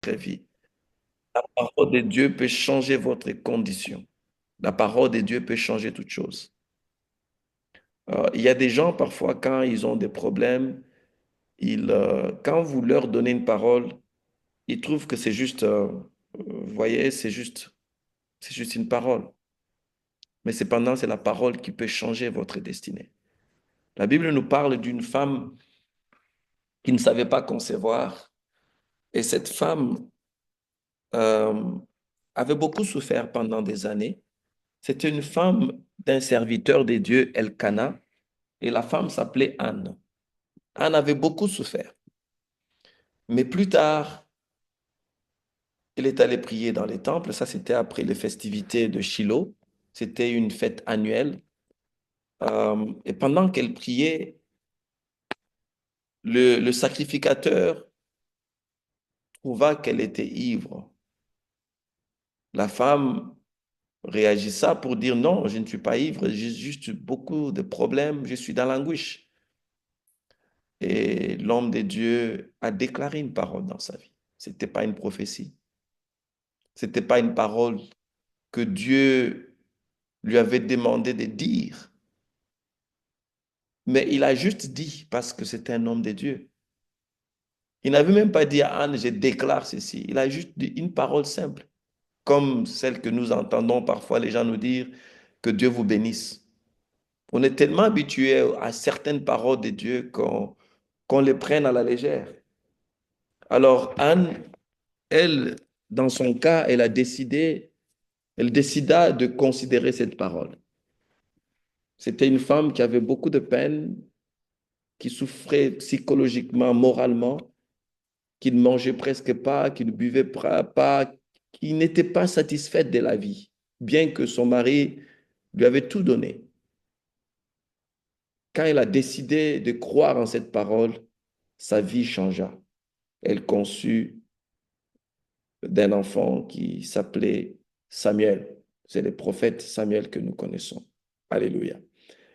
votre vie. La parole de Dieu peut changer votre condition. La parole de Dieu peut changer toute chose. Il y a des gens, parfois, quand ils ont des problèmes, quand vous leur donnez une parole, ils trouvent que c'est juste, vous voyez, c'est juste une parole. Mais cependant, c'est la parole qui peut changer votre destinée. La Bible nous parle d'une femme qui ne savait pas concevoir. Et cette femme euh, avait beaucoup souffert pendant des années. C'était une femme d'un serviteur de Dieu, Elkana, et la femme s'appelait Anne. Anne avait beaucoup souffert. Mais plus tard, elle est allée prier dans les temples. Ça, c'était après les festivités de Shiloh. C'était une fête annuelle. Et pendant qu'elle priait, le sacrificateur trouva qu'elle était ivre. La femme réagissa pour dire non, je ne suis pas ivre, j'ai juste beaucoup de problèmes, je suis dans l'anguiche. Et l'homme de Dieu a déclaré une parole dans sa vie. Ce n'était pas une prophétie. Ce n'était pas une parole que Dieu lui avait demandé de dire. Mais il a juste dit parce que c'était un homme de Dieu. Il n'avait même pas dit à Anne, je déclare ceci. Il a juste dit une parole simple, comme celle que nous entendons parfois les gens nous dire, que Dieu vous bénisse. On est tellement habitué à certaines paroles de Dieu qu'on les prenne à la légère. Alors Anne, elle, dans son cas, elle décida de considérer cette parole. C'était une femme qui avait beaucoup de peine, qui souffrait psychologiquement, moralement, qui ne mangeait presque pas, qui ne buvait pas, qui n'était pas satisfaite de la vie, bien que son mari lui avait tout donné. Quand elle a décidé de croire en cette parole, sa vie changea. Elle conçut d'un enfant qui s'appelait Samuel. C'est le prophète Samuel que nous connaissons. Alléluia.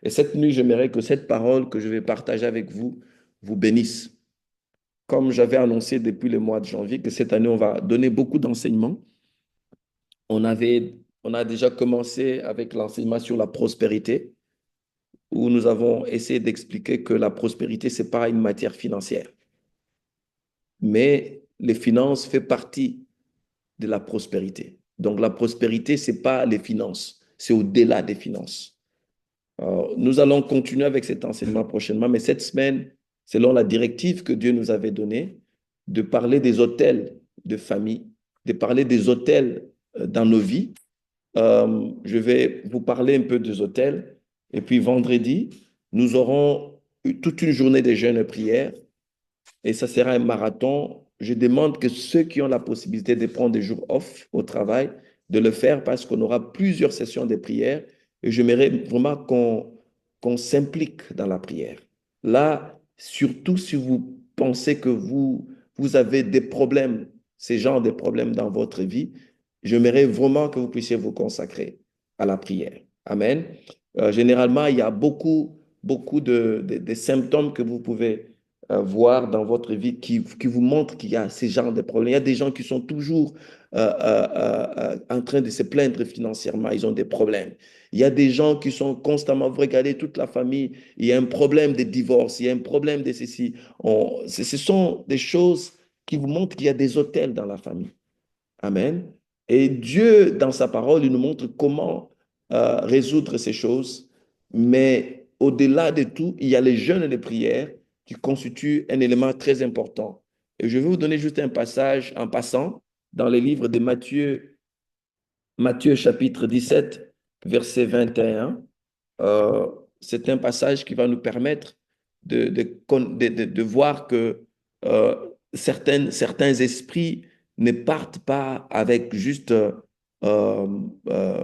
Et cette nuit, j'aimerais que cette parole que je vais partager avec vous vous bénisse. Comme j'avais annoncé depuis le mois de janvier que cette année, on va donner beaucoup d'enseignements. On avait, on a déjà commencé avec l'enseignement sur la prospérité, où nous avons essayé d'expliquer que la prospérité, ce n'est pas une matière financière, mais les finances font partie de la prospérité. Donc la prospérité, ce n'est pas les finances, c'est au-delà des finances. Alors, nous allons continuer avec cet enseignement prochainement, mais cette semaine, selon la directive que Dieu nous avait donnée, de parler des hôtels de famille, de parler des hôtels dans nos vies. Je vais vous parler un peu des hôtels. Et puis vendredi, nous aurons toute une journée de jeûne et prière. Et ça sera un marathon. Je demande que ceux qui ont la possibilité de prendre des jours off au travail, de le faire parce qu'on aura plusieurs sessions de prière. Et j'aimerais vraiment qu'on s'implique dans la prière. Là, surtout si vous pensez que vous avez des problèmes, ces genres de problèmes dans votre vie, j'aimerais vraiment que vous puissiez vous consacrer à la prière. Amen. Généralement, il y a beaucoup de symptômes que vous pouvez voir dans votre vie qui vous montrent qu'il y a ces genres de problèmes. Il y a des gens qui sont toujours en train de se plaindre financièrement, ils ont des problèmes. Il y a des gens qui sont constamment, vous regardez toute la famille, il y a un problème de divorce, il y a un problème de ceci. Ce sont des choses qui vous montrent qu'il y a des autels dans la famille. Amen. Et Dieu, dans sa parole, il nous montre comment résoudre ces choses. Mais au-delà de tout, il y a les jeûnes et les prières qui constituent un élément très important. Et je vais vous donner juste un passage en passant dans les livres de Matthieu, Matthieu chapitre 17, verset 21. Euh, c'est un passage qui va nous permettre de voir que certains esprits ne partent pas avec juste euh, euh,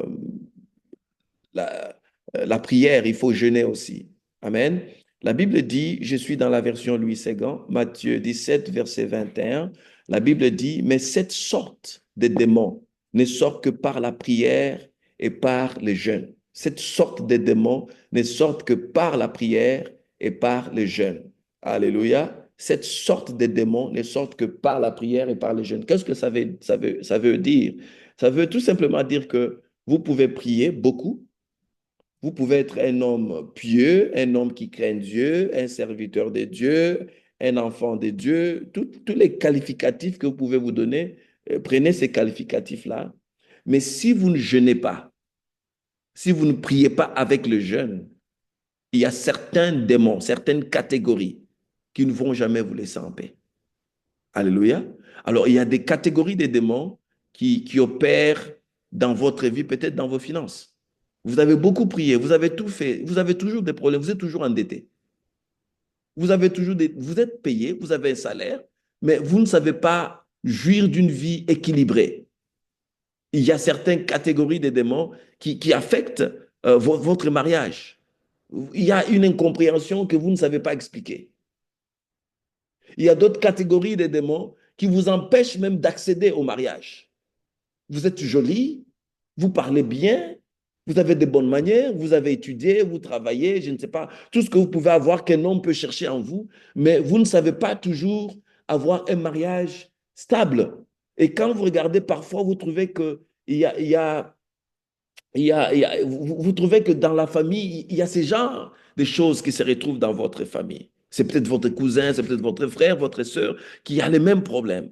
la, la prière, il faut jeûner aussi. Amen. La Bible dit, je suis dans la version Louis Ségan, Matthieu 17, verset 21, la Bible dit, mais cette sorte de démons ne sort que par la prière et par les jeûnes. Cette sorte de démons ne sortent que par la prière et par les jeûnes. Alléluia. cette sorte de démons ne sortent que par la prière et par le jeûne. Qu'est-ce que ça veut dire? Ça veut tout simplement dire que vous pouvez prier beaucoup, vous pouvez être un homme pieux, un homme qui craint Dieu, un serviteur de Dieu, un enfant de Dieu, tous les qualificatifs que vous pouvez vous donner, prenez ces qualificatifs-là. Mais si vous ne jeûnez pas, si vous ne priez pas avec le jeûne, il y a certains démons, certaines catégories qui ne vont jamais vous laisser en paix. Alléluia. Alors, il y a des catégories de démons qui opèrent dans votre vie, peut-être dans vos finances. Vous avez beaucoup prié, vous avez tout fait, vous avez toujours des problèmes, vous êtes toujours endetté. Vous êtes payé, vous avez un salaire, mais vous ne savez pas jouir d'une vie équilibrée. Il y a certaines catégories de démons qui affectent votre mariage. Il y a une incompréhension que vous ne savez pas expliquer. Il y a d'autres catégories de démons qui vous empêchent même d'accéder au mariage. Vous êtes jolie, vous parlez bien, vous avez de bonnes manières, vous avez étudié, vous travaillez, je ne sais pas, tout ce que vous pouvez avoir qu'un homme peut chercher en vous, mais vous ne savez pas toujours avoir un mariage stable. Et quand vous regardez, parfois, vous trouvez que vous trouvez que dans la famille, il y a ces genres de choses qui se retrouvent dans votre famille. C'est peut-être votre cousin, c'est peut-être votre frère, votre sœur qui a les mêmes problèmes.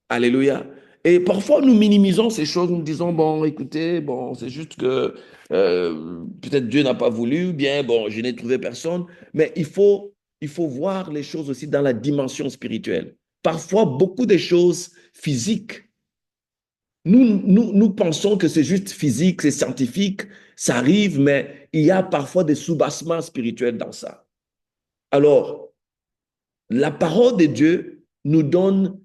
Alléluia. Et parfois, nous minimisons ces choses, nous disons, bon, écoutez, bon, c'est juste que peut-être Dieu n'a pas voulu, bien, bon, je n'ai trouvé personne. Mais il faut voir les choses aussi dans la dimension spirituelle. Parfois, beaucoup de choses physiques, nous pensons que c'est juste physique, c'est scientifique, ça arrive, mais il y a parfois des soubassements spirituels dans ça. Alors, la parole de Dieu nous donne,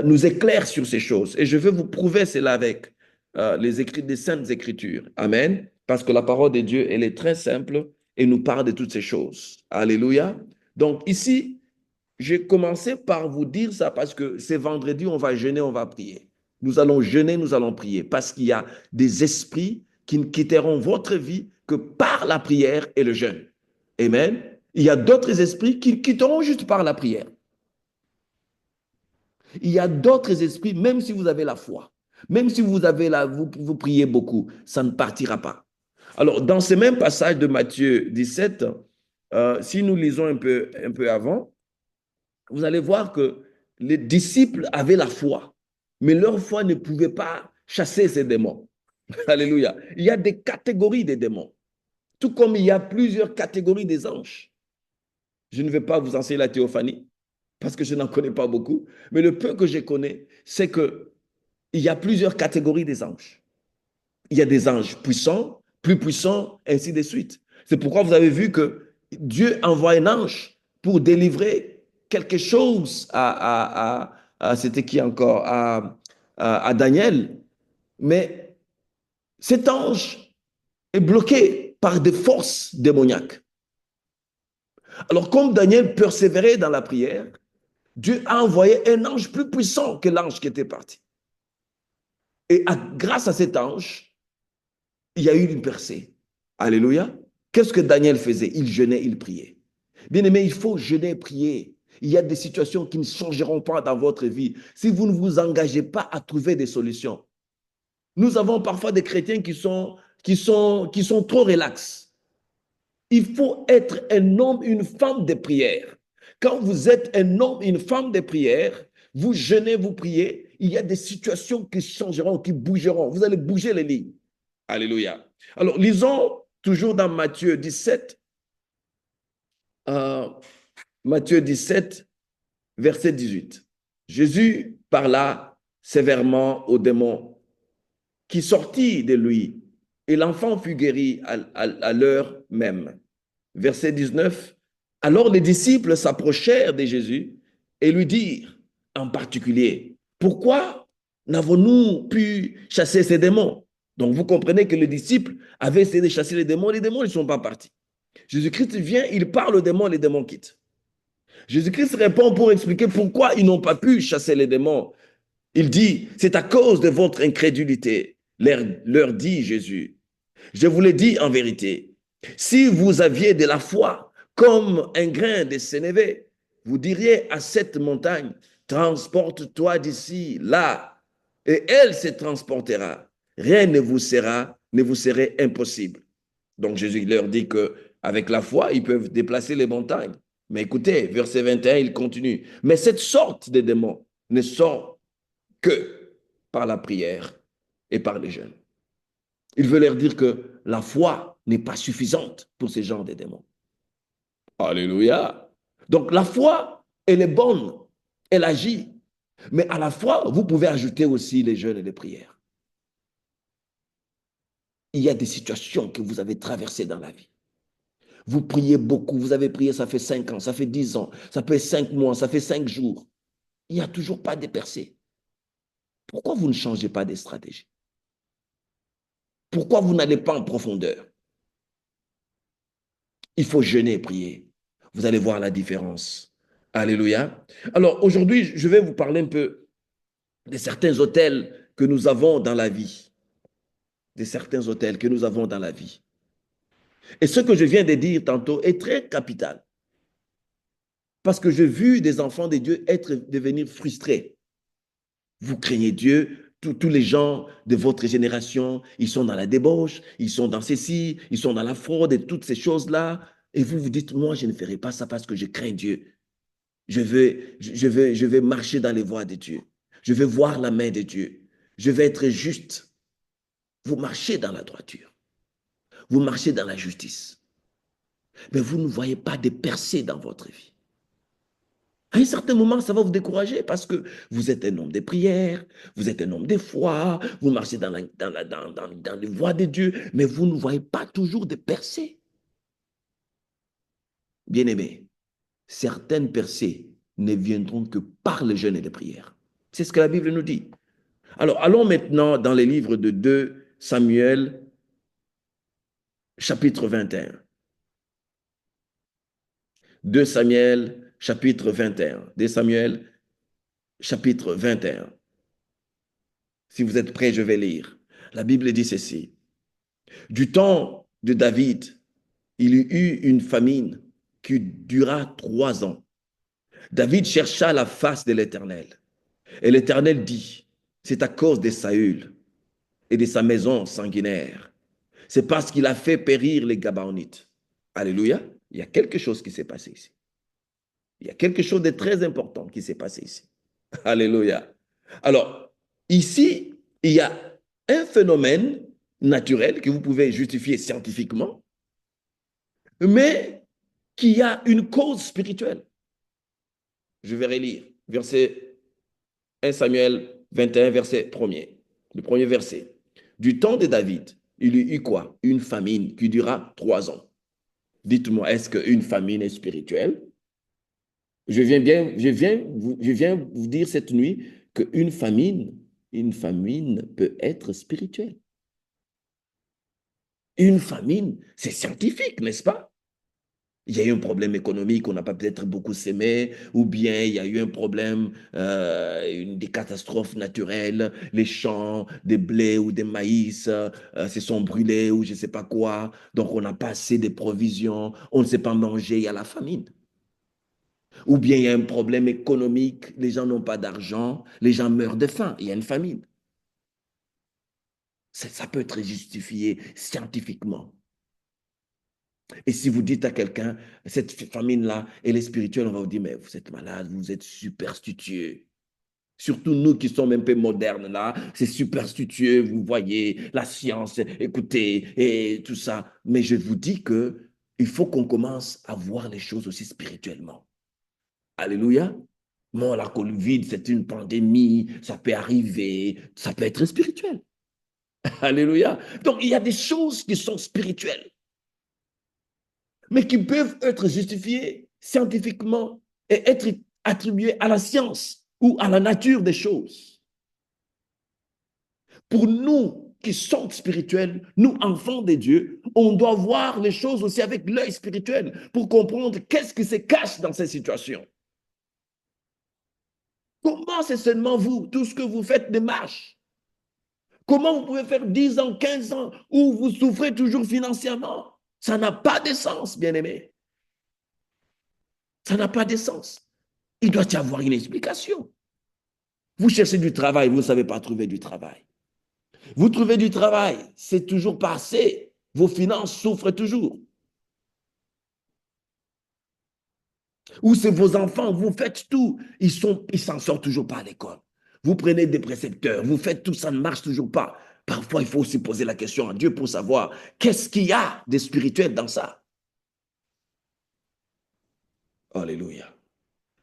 nous éclaire sur ces choses. Et je veux vous prouver cela avec les écrits des Saintes Écritures. Amen. Parce que la parole de Dieu, elle est très simple et nous parle de toutes ces choses. Alléluia. Donc ici, j'ai commencé par vous dire ça parce que c'est vendredi, on va jeûner, on va prier. Nous allons jeûner, nous allons prier parce qu'il y a des esprits qui ne quitteront votre vie que par la prière et le jeûne. Amen. Il y a d'autres esprits qui quitteront juste par la prière. Il y a d'autres esprits, même si vous avez la foi, même si vous priez beaucoup, ça ne partira pas. Alors, dans ce même passage de Matthieu 17, si nous lisons un peu avant, vous allez voir que les disciples avaient la foi, mais leur foi ne pouvait pas chasser ces démons. Alléluia. Il y a des catégories de démons, tout comme il y a plusieurs catégories des anges. Je ne vais pas vous enseigner la théophanie parce que je n'en connais pas beaucoup, mais le peu que je connais, c'est qu'il y a plusieurs catégories des anges. Il y a des anges puissants, plus puissants, ainsi de suite. C'est pourquoi vous avez vu que Dieu envoie un ange pour délivrer quelque chose c'était qui encore, à Daniel. Mais cet ange est bloqué par des forces démoniaques. Alors, comme Daniel persévérait dans la prière, Dieu a envoyé un ange plus puissant que l'ange qui était parti. Et grâce à cet ange, il y a eu une percée. Alléluia. Qu'est-ce que Daniel faisait? Il jeûnait, il priait. Bien aimé, il faut jeûner et prier. Il y a des situations qui ne changeront pas dans votre vie si vous ne vous engagez pas à trouver des solutions. Nous avons parfois des chrétiens qui sont trop relax. Il faut être un homme, une femme de prière. Quand vous êtes un homme, une femme de prière, vous jeûnez, vous priez, il y a des situations qui changeront, qui bougeront. Vous allez bouger les lignes. Alléluia. Alors, lisons toujours dans Matthieu 17, Matthieu 17, verset 18. Jésus parla sévèrement aux démons qui sortit de lui, et l'enfant fut guéri à l'heure même. Verset 19. Alors les disciples s'approchèrent de Jésus et lui dirent en particulier, pourquoi n'avons-nous pu chasser ces démons? Donc vous comprenez que les disciples avaient essayé de chasser les démons ne sont pas partis. Jésus-Christ vient, il parle aux démons, les démons quittent. Jésus-Christ répond pour expliquer pourquoi ils n'ont pas pu chasser les démons. Il dit, c'est à cause de votre incrédulité, leur dit Jésus. Je vous l'ai dit en vérité, si vous aviez de la foi comme un grain de sénévé, vous diriez à cette montagne, transporte-toi d'ici, là, et elle se transportera. Rien ne vous serait impossible. Donc Jésus leur dit que avec la foi, ils peuvent déplacer les montagnes. Mais écoutez, verset 21, il continue. Mais cette sorte de démons ne sort que par la prière et par les jeûnes. Il veut leur dire que la foi n'est pas suffisante pour ces genres de démons. Alléluia. Donc la foi, elle est bonne, elle agit. Mais à la foi, vous pouvez ajouter aussi les jeûnes et les prières. Il y a des situations que vous avez traversées dans la vie. Vous priez beaucoup, vous avez prié, ça fait 5 ans, ça fait 10 ans, ça fait 5 mois, ça fait 5 jours. Il n'y a toujours pas de percée. Pourquoi vous ne changez pas de stratégie? Pourquoi vous n'allez pas en profondeur? Il faut jeûner et prier. Vous allez voir la différence. Alléluia. Alors aujourd'hui, je vais vous parler un peu de certains hôtels que nous avons dans la vie. De certains hôtels que nous avons dans la vie. Et ce que je viens de dire tantôt est très capital. Parce que j'ai vu des enfants de Dieu devenir frustrés. Vous craignez Dieu, tous les gens de votre génération, ils sont dans la débauche, ils sont dans ceci, ils sont dans la fraude et toutes ces choses-là. Et vous vous dites, moi, je ne ferai pas ça parce que je crains Dieu. Je vais marcher dans les voies de Dieu. Je vais voir la main de Dieu. Je vais être juste. Vous marchez dans la droiture. Vous marchez dans la justice. Mais vous ne voyez pas de percées dans votre vie. À un certain moment, ça va vous décourager parce que vous êtes un homme de prière, vous êtes un homme de foi, vous marchez dans les voies de Dieu, mais vous ne voyez pas toujours de percées. Bien-aimés, certaines percées ne viendront que par le jeûne et les prières. C'est ce que la Bible nous dit. Alors, allons maintenant dans les livres de 2 Samuel, chapitre 21. 2 Samuel, chapitre 21. 2 Samuel, chapitre 21. Si vous êtes prêts, je vais lire. La Bible dit ceci. Du temps de David, il y eut une famine qui dura 3 ans. David chercha la face de l'Éternel. Et l'Éternel dit, c'est à cause de Saül et de sa maison sanguinaire. C'est parce qu'il a fait périr les Gabaonites. Alléluia. Il y a quelque chose qui s'est passé ici. Il y a quelque chose de très important qui s'est passé ici. Alléluia. Alors, ici, il y a un phénomène naturel que vous pouvez justifier scientifiquement, mais qui a une cause spirituelle. Je vais relire verset 1 Samuel 21, verset 1er. Le premier verset. Du temps de David, il y eut quoi? Une famine qui dura 3 ans. Dites-moi, est-ce qu'une famine est spirituelle? Je viens vous dire cette nuit qu'une famine peut être spirituelle. Une famine, c'est scientifique, n'est-ce pas? Il y a eu un problème économique, on n'a pas peut-être beaucoup sémé, ou bien il y a eu un problème, des catastrophes naturelles, les champs des blés ou des maïs se sont brûlés ou je ne sais pas quoi, donc on n'a pas assez de provisions, on ne sait pas manger, il y a la famine. Ou bien il y a un problème économique, les gens n'ont pas d'argent, les gens meurent de faim, il y a une famine. Ça peut être justifié scientifiquement. Et si vous dites à quelqu'un, cette famine-là, elle est spirituelle, on va vous dire, mais vous êtes malade, vous êtes superstitieux. Surtout nous qui sommes un peu modernes là, c'est superstitieux, vous voyez, la science, écoutez, et tout ça. Mais je vous dis que il faut qu'on commence à voir les choses aussi spirituellement. Alléluia. Non, la Covid, c'est une pandémie, ça peut arriver, ça peut être spirituel. Alléluia. Donc, il y a des choses qui sont spirituelles, mais qui peuvent être justifiées scientifiquement et être attribuées à la science ou à la nature des choses. Pour nous qui sommes spirituels, nous enfants de Dieu, on doit voir les choses aussi avec l'œil spirituel pour comprendre qu'est-ce qui se cache dans ces situations. Comment c'est seulement vous, tout ce que vous faites ne marche? Comment vous pouvez faire 10 ans, 15 ans où vous souffrez toujours financièrement? Ça n'a pas de sens, bien-aimé. Ça n'a pas de sens. Il doit y avoir une explication. Vous cherchez du travail, vous ne savez pas trouver du travail. Vous trouvez du travail, c'est toujours pas assez. Vos finances souffrent toujours. Ou c'est vos enfants, vous faites tout. Ils s'en sortent toujours pas à l'école. Vous prenez des précepteurs, vous faites tout, ça ne marche toujours pas. Parfois, il faut aussi poser la question à Dieu pour savoir qu'est-ce qu'il y a de spirituel dans ça. Alléluia.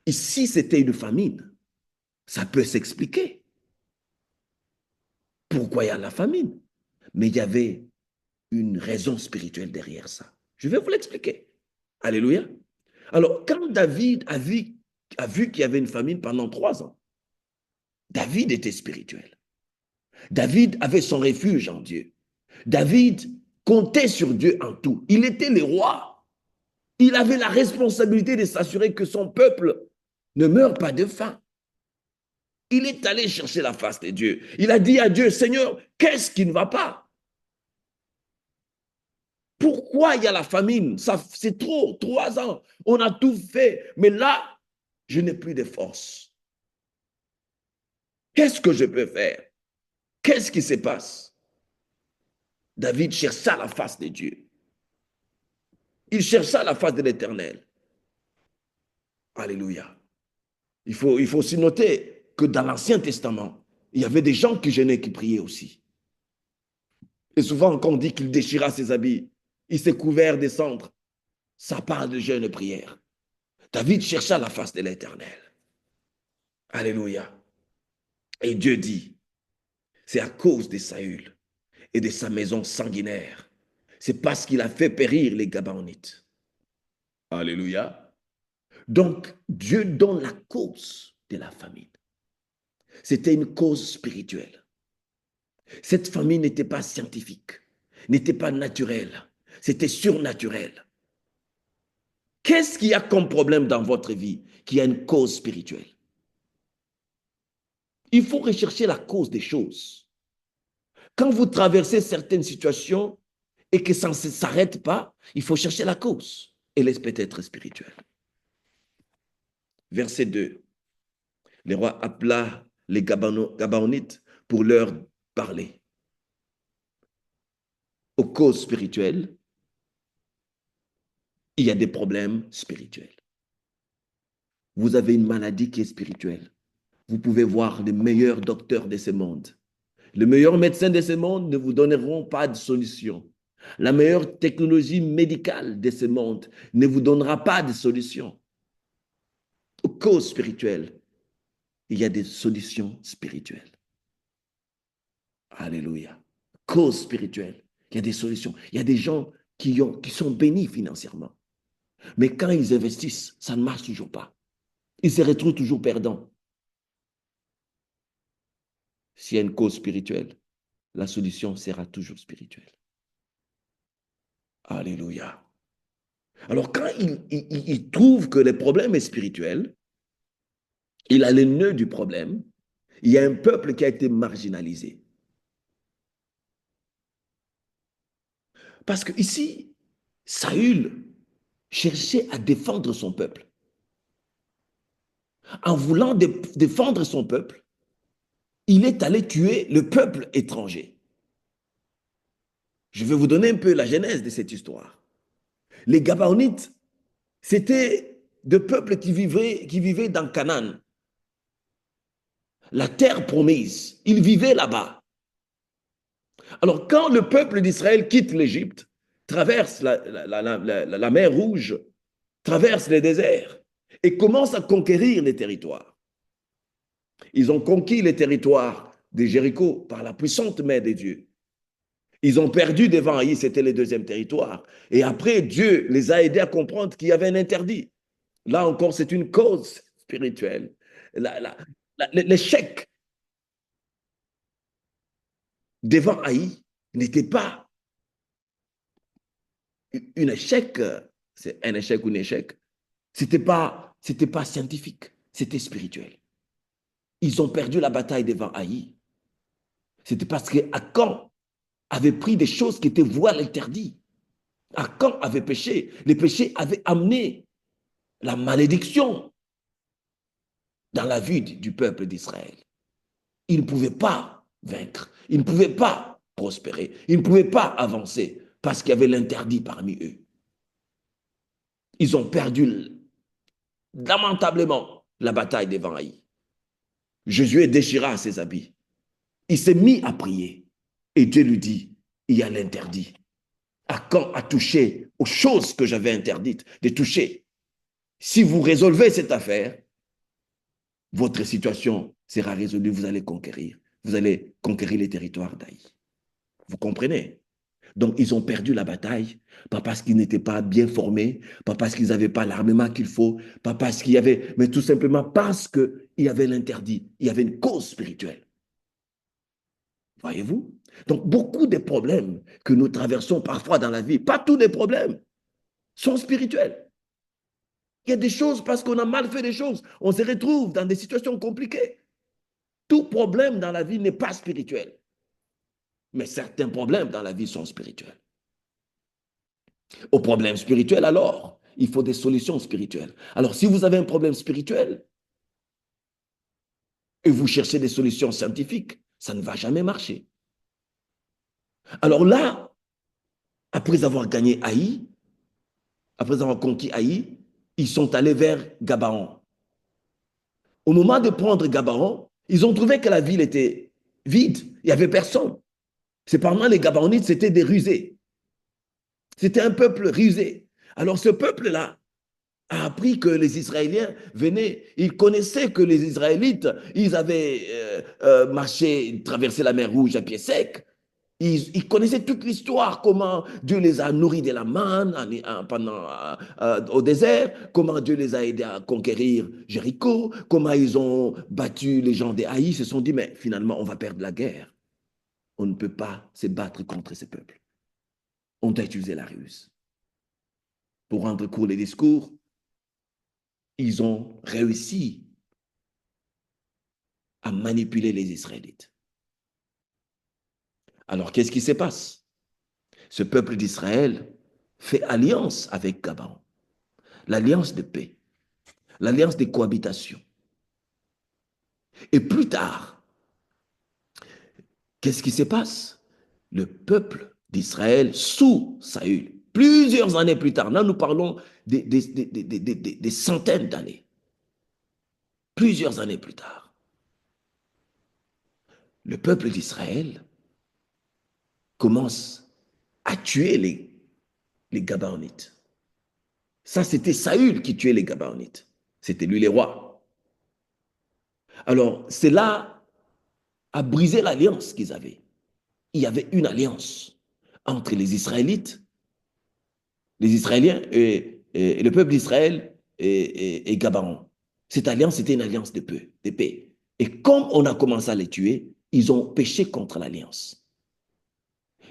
Et si c'était une famine, ça peut s'expliquer. Pourquoi il y a la famine? Mais il y avait une raison spirituelle derrière ça. Je vais vous l'expliquer. Alléluia. Alors, quand David a vu qu'il y avait une famine pendant 3 ans, David était spirituel. David avait son refuge en Dieu. David comptait sur Dieu en tout. Il était le roi. Il avait la responsabilité de s'assurer que son peuple ne meure pas de faim. Il est allé chercher la face de Dieu. Il a dit à Dieu, Seigneur, qu'est-ce qui ne va pas? Pourquoi il y a la famine? C'est trop, 3 ans. On a tout fait. Mais là, je n'ai plus de force. Qu'est-ce que je peux faire? Qu'est-ce qui se passe? David chercha la face de Dieu. Il chercha la face de l'Éternel. Alléluia. Il faut aussi noter que dans l'Ancien Testament, il y avait des gens qui jeûnaient, qui priaient aussi. Et souvent, quand on dit qu'il déchira ses habits, il s'est couvert des cendres, ça parle de jeûne et prière. David chercha la face de l'Éternel. Alléluia. Et Dieu dit, c'est à cause de Saül et de sa maison sanguinaire. C'est parce qu'il a fait périr les Gabaonites. Alléluia. Donc, Dieu donne la cause de la famine. C'était une cause spirituelle. Cette famine n'était pas scientifique, n'était pas naturelle, c'était surnaturel. Qu'est-ce qu'il y a comme problème dans votre vie qui a une cause spirituelle? Il faut rechercher la cause des choses. Quand vous traversez certaines situations et que ça ne s'arrête pas, il faut chercher la cause. Elle est peut-être spirituelle. Verset 2. Le roi appela les Gabaonites pour leur parler. Aux causes spirituelles, il y a des problèmes spirituels. Vous avez une maladie qui est spirituelle. Vous pouvez voir les meilleurs docteurs de ce monde. Les meilleurs médecins de ce monde ne vous donneront pas de solution. La meilleure technologie médicale de ce monde ne vous donnera pas de solution. Aux causes spirituelles, il y a des solutions spirituelles. Alléluia. Cause spirituelle, il y a des solutions. Il y a des gens qui sont bénis financièrement. Mais quand ils investissent, ça ne marche toujours pas. Ils se retrouvent toujours perdants. S'il y a une cause spirituelle, la solution sera toujours spirituelle. Alléluia. Alors, quand il trouve que le problème est spirituel, il a le nœud du problème, il y a un peuple qui a été marginalisé. Parce que ici, Saül cherchait à défendre son peuple. En voulant défendre son peuple, il est allé tuer le peuple étranger. Je vais vous donner un peu la genèse de cette histoire. Les Gabaonites, c'était des peuples qui vivaient dans Canaan, la terre promise. Ils vivaient là-bas. Alors, quand le peuple d'Israël quitte l'Égypte, traverse la mer Rouge, traverse les déserts et commence à conquérir les territoires. Ils ont conquis les territoires de Jéricho par la puissante main de Dieu. Ils ont perdu devant Haï, c'était le deuxième territoire. Et après, Dieu les a aidés à comprendre qu'il y avait un interdit. Là encore, c'est une cause spirituelle. L'échec devant Haï n'était pas un échec, c'est un échec ou un échec. C'était pas scientifique, c'était spirituel. Ils ont perdu la bataille devant Haï. C'était parce que Akan avait pris des choses qui étaient vouées à l'interdit. Akan avait péché. Les péchés avaient amené la malédiction. dans la vie du peuple d'Israël. Ils ne pouvaient pas vaincre, ils ne pouvaient pas prospérer, ils ne pouvaient pas avancer parce qu'il y avait l'interdit parmi eux. Ils ont perdu lamentablement la bataille devant Haï. Josué déchira ses habits. Il s'est mis à prier. Et Dieu lui dit, il y a l'interdit. À quand à toucher aux choses que j'avais interdites de toucher? Si vous résolvez cette affaire, votre situation sera résolue, vous allez conquérir. Vous allez conquérir les territoires d'Haï. Vous comprenez? Donc, ils ont perdu la bataille, pas parce qu'ils n'étaient pas bien formés, pas parce qu'ils n'avaient pas l'armement qu'il faut, pas parce qu'il y avait, mais tout simplement parce qu'il y avait l'interdit, il y avait une cause spirituelle. Voyez-vous? Donc, beaucoup de problèmes que nous traversons parfois dans la vie, pas tous les problèmes, sont spirituels. Il y a des choses parce qu'on a mal fait des choses, on se retrouve dans des situations compliquées. Tout problème dans la vie n'est pas spirituel, mais certains problèmes dans la vie sont spirituels. Aux problèmes spirituels, alors, il faut des solutions spirituelles. Alors, si vous avez un problème spirituel et vous cherchez des solutions scientifiques, ça ne va jamais marcher. Alors là, après avoir gagné Haï, après avoir conquis Haï, ils sont allés vers Gabaon. Au moment de prendre Gabaon, ils ont trouvé que la ville était vide, il n'y avait personne. Cependant, les Gabaonites, c'était des rusés. C'était un peuple rusé. Alors ce peuple-là a appris que les Israéliens venaient, ils connaissaient que les Israélites, ils avaient marché, traversé la mer Rouge à pied sec. Ils connaissaient toute l'histoire, comment Dieu les a nourris de la manne au désert, comment Dieu les a aidés à conquérir Jéricho, comment ils ont battu les gens des Haïs. Ils se sont dit, mais finalement, on va perdre la guerre. On ne peut pas se battre contre ces peuples. On doit utiliser la ruse. Pour rendre court les discours, ils ont réussi à manipuler les Israélites. Alors, qu'est-ce qui se passe? Ce peuple d'Israël fait alliance avec Gabaon, l'alliance de paix, l'alliance de cohabitation. Et plus tard, qu'est-ce qui se passe? Le peuple d'Israël sous Saül, plusieurs années plus tard, là nous parlons des centaines d'années, plusieurs années plus tard, le peuple d'Israël commence à tuer les Gabaonites. Ça, c'était Saül qui tuait les Gabaonites. C'était lui les rois. Alors, cela a brisé l'alliance qu'ils avaient. Il y avait une alliance entre les Israélites, les Israéliens et le peuple d'Israël et Gabaon. Cette alliance, c'était une alliance de paix. Et comme on a commencé à les tuer, ils ont péché contre l'alliance.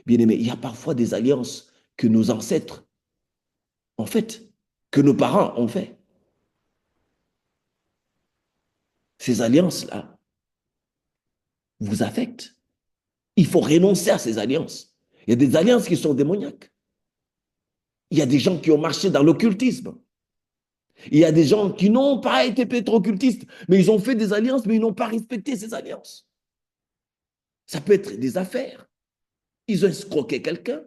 Bien aimé, il y a parfois des alliances que nos ancêtres ont faites, que nos parents ont fait. Ces alliances-là vous affectent. Il faut renoncer à ces alliances. Il y a des alliances qui sont démoniaques. Il y a des gens qui ont marché dans l'occultisme. Il y a des gens qui n'ont pas été peut-être occultistes, mais ils ont fait des alliances, mais ils n'ont pas respecté ces alliances. Ça peut être des affaires. Ils ont escroqué quelqu'un.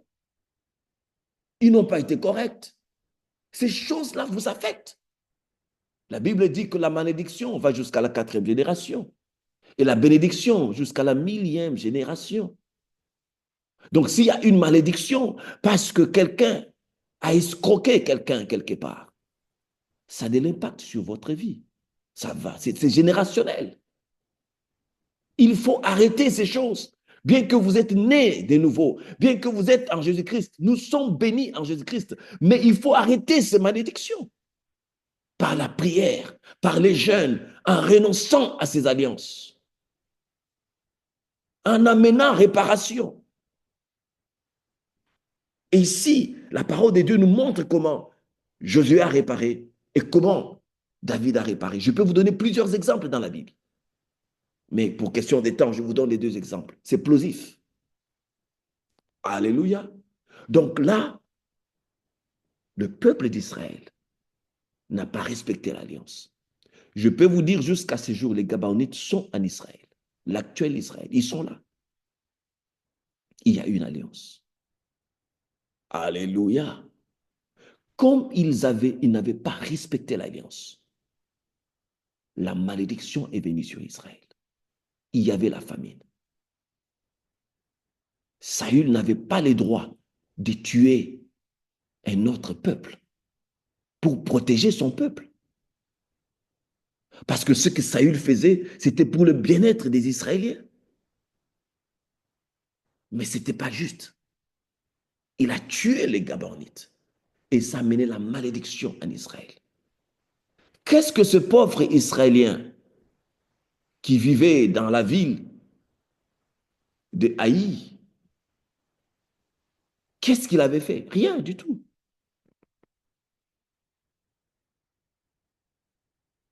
Ils n'ont pas été corrects. Ces choses-là vous affectent. La Bible dit que la malédiction va jusqu'à la 4e génération et la bénédiction jusqu'à la 1000e génération. Donc, s'il y a une malédiction parce que quelqu'un a escroqué quelqu'un quelque part, ça a de l'impact sur votre vie. Ça va, c'est générationnel. Il faut arrêter ces choses. Bien que vous êtes nés de nouveau, bien que vous êtes en Jésus-Christ, nous sommes bénis en Jésus-Christ, mais il faut arrêter ces malédictions par la prière, par les jeûnes, en renonçant à ces alliances, en amenant réparation. Et ici, la parole de Dieu nous montre comment Josué a réparé et comment David a réparé. Je peux vous donner plusieurs exemples dans la Bible. Mais pour question de temps, je vous donne les 2 exemples. C'est plosif. Alléluia. Donc là, le peuple d'Israël n'a pas respecté l'alliance. Je peux vous dire jusqu'à ce jour, les Gabaonites sont en Israël. L'actuel Israël, ils sont là. Il y a une alliance. Alléluia. Comme ils n'avaient pas respecté l'alliance, la malédiction est venue sur Israël. Il y avait la famine. Saül n'avait pas le droit de tuer un autre peuple pour protéger son peuple. Parce que ce que Saül faisait, c'était pour le bien-être des Israéliens. Mais ce n'était pas juste. Il a tué les Gabaonites et ça a mené la malédiction en Israël. Qu'est-ce que ce pauvre Israélien qui vivait dans la ville de Haï, qu'est-ce qu'il avait fait? Rien du tout.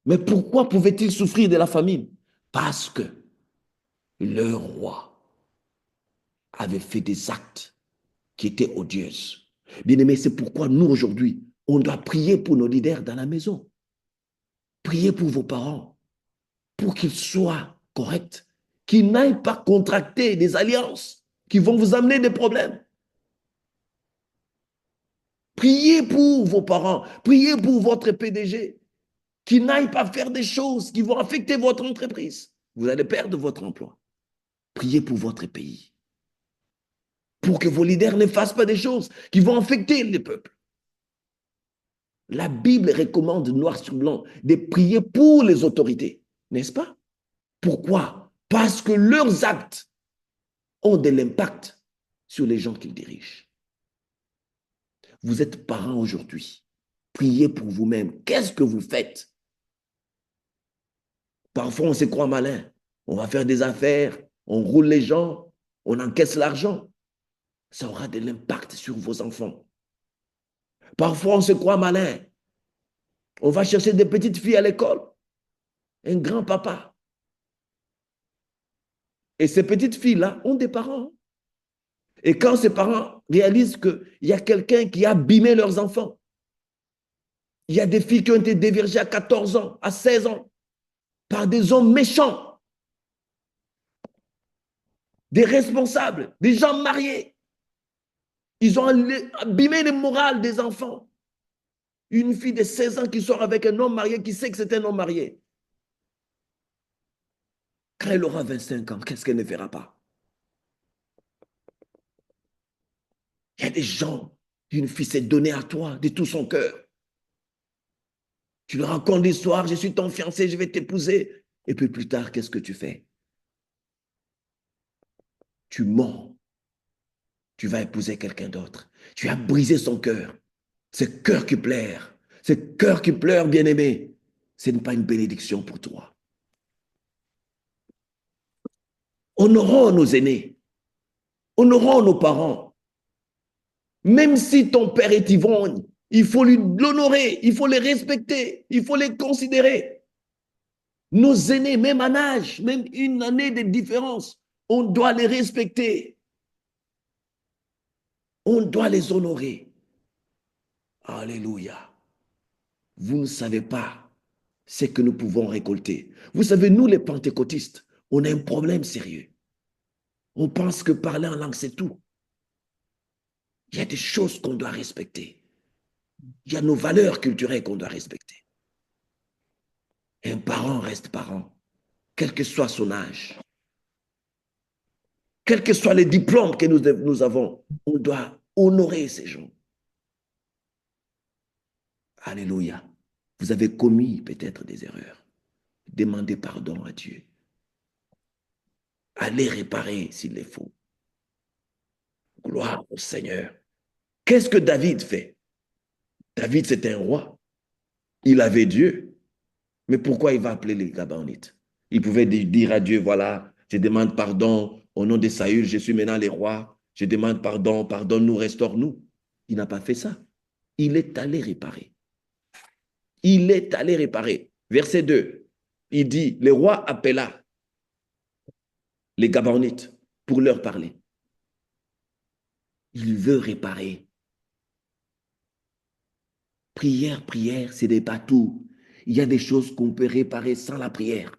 Mais pourquoi pouvait-il souffrir de la famine? Parce que le roi avait fait des actes qui étaient odieux. Bien-aimé, c'est pourquoi nous, aujourd'hui, on doit prier pour nos leaders dans la maison. Priez pour vos parents, pour qu'ils soient corrects, qu'ils n'aillent pas contracter des alliances qui vont vous amener des problèmes. Priez pour vos parents, priez pour votre PDG, qu'ils n'aillent pas faire des choses qui vont affecter votre entreprise. Vous allez perdre votre emploi. Priez pour votre pays, pour que vos leaders ne fassent pas des choses qui vont affecter les peuples. La Bible recommande noir sur blanc de prier pour les autorités, n'est-ce pas? Pourquoi? Parce que leurs actes ont de l'impact sur les gens qu'ils dirigent. Vous êtes parents aujourd'hui. Priez pour vous-même. Qu'est-ce que vous faites? Parfois, on se croit malin. On va faire des affaires, on roule les gens, on encaisse l'argent. Ça aura de l'impact sur vos enfants. Parfois, on se croit malin. On va chercher des petites filles à l'école. Un grand-papa. Et ces petites filles-là ont des parents. Et quand ces parents réalisent qu'il y a quelqu'un qui a abîmé leurs enfants, il y a des filles qui ont été déviergées à 14 ans, à 16 ans, par des hommes méchants, des responsables, des gens mariés. Ils ont abîmé le moral des enfants. Une fille de 16 ans qui sort avec un homme marié qui sait que c'est un homme marié. Quand elle aura 25 ans, qu'est-ce qu'elle ne fera pas? Il y a des gens, une fille s'est donnée à toi de tout son cœur. Tu lui racontes l'histoire, je suis ton fiancé, je vais t'épouser. Et puis plus tard, qu'est-ce que tu fais? Tu mens. Tu vas épouser quelqu'un d'autre. Tu as brisé son cœur. Ce cœur qui pleure, ce cœur qui pleure, bien-aimé, ce n'est pas une bénédiction pour toi. Honorons nos aînés. Honorons nos parents. Même si ton père est ivrogne, il faut l'honorer, il faut les respecter, il faut les considérer. Nos aînés, même en âge, même une année de différence, on doit les respecter. On doit les honorer. Alléluia. Vous ne savez pas ce que nous pouvons récolter. Vous savez, nous les pentecôtistes, on a un problème sérieux. On pense que parler en langue, c'est tout. Il y a des choses qu'on doit respecter. Il y a nos valeurs culturelles qu'on doit respecter. Un parent reste parent, quel que soit son âge. Quels que soient les diplômes que nous avons, on doit honorer ces gens. Alléluia. Vous avez commis peut-être des erreurs. Demandez pardon à Dieu. Allez réparer s'il le faut. Gloire au Seigneur. Qu'est-ce que David fait? David, c'est un roi. Il avait Dieu. Mais pourquoi il va appeler les Gabaonites? Il pouvait dire à Dieu, voilà, je demande pardon au nom de Saül, je suis maintenant le roi. Je demande pardon, pardonne-nous, restaure-nous. Il n'a pas fait ça. Il est allé réparer. Il est allé réparer. Verset 2, il dit, le roi appela les Gabaonites pour leur parler. Il veut réparer. Prière, prière, ce n'est pas tout. Il y a des choses qu'on peut réparer sans la prière.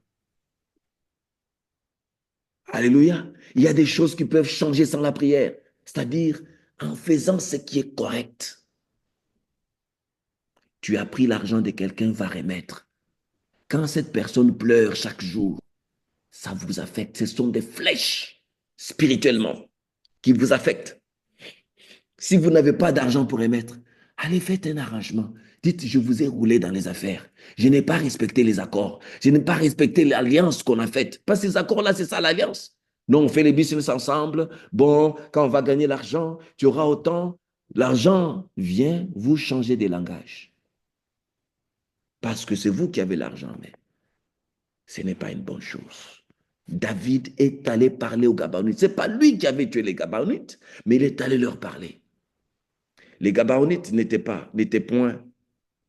Alléluia. Il y a des choses qui peuvent changer sans la prière. C'est-à-dire en faisant ce qui est correct. Tu as pris l'argent de quelqu'un, va remettre. Quand cette personne pleure chaque jour, ça vous affecte. Ce sont des flèches spirituellement qui vous affectent. Si vous n'avez pas d'argent pour remettre, allez, faites un arrangement. Dites, je vous ai roulé dans les affaires. Je n'ai pas respecté les accords. Je n'ai pas respecté l'alliance qu'on a faite. Parce que ces accords-là, c'est ça l'alliance. Non, on fait les business ensemble. Bon, quand on va gagner l'argent, tu auras autant. L'argent vient vous changer des langages. Parce que c'est vous qui avez l'argent, mais ce n'est pas une bonne chose. David est allé parler aux Gabaonites. Ce n'est pas lui qui avait tué les Gabaonites, mais il est allé leur parler. Les Gabaonites n'étaient point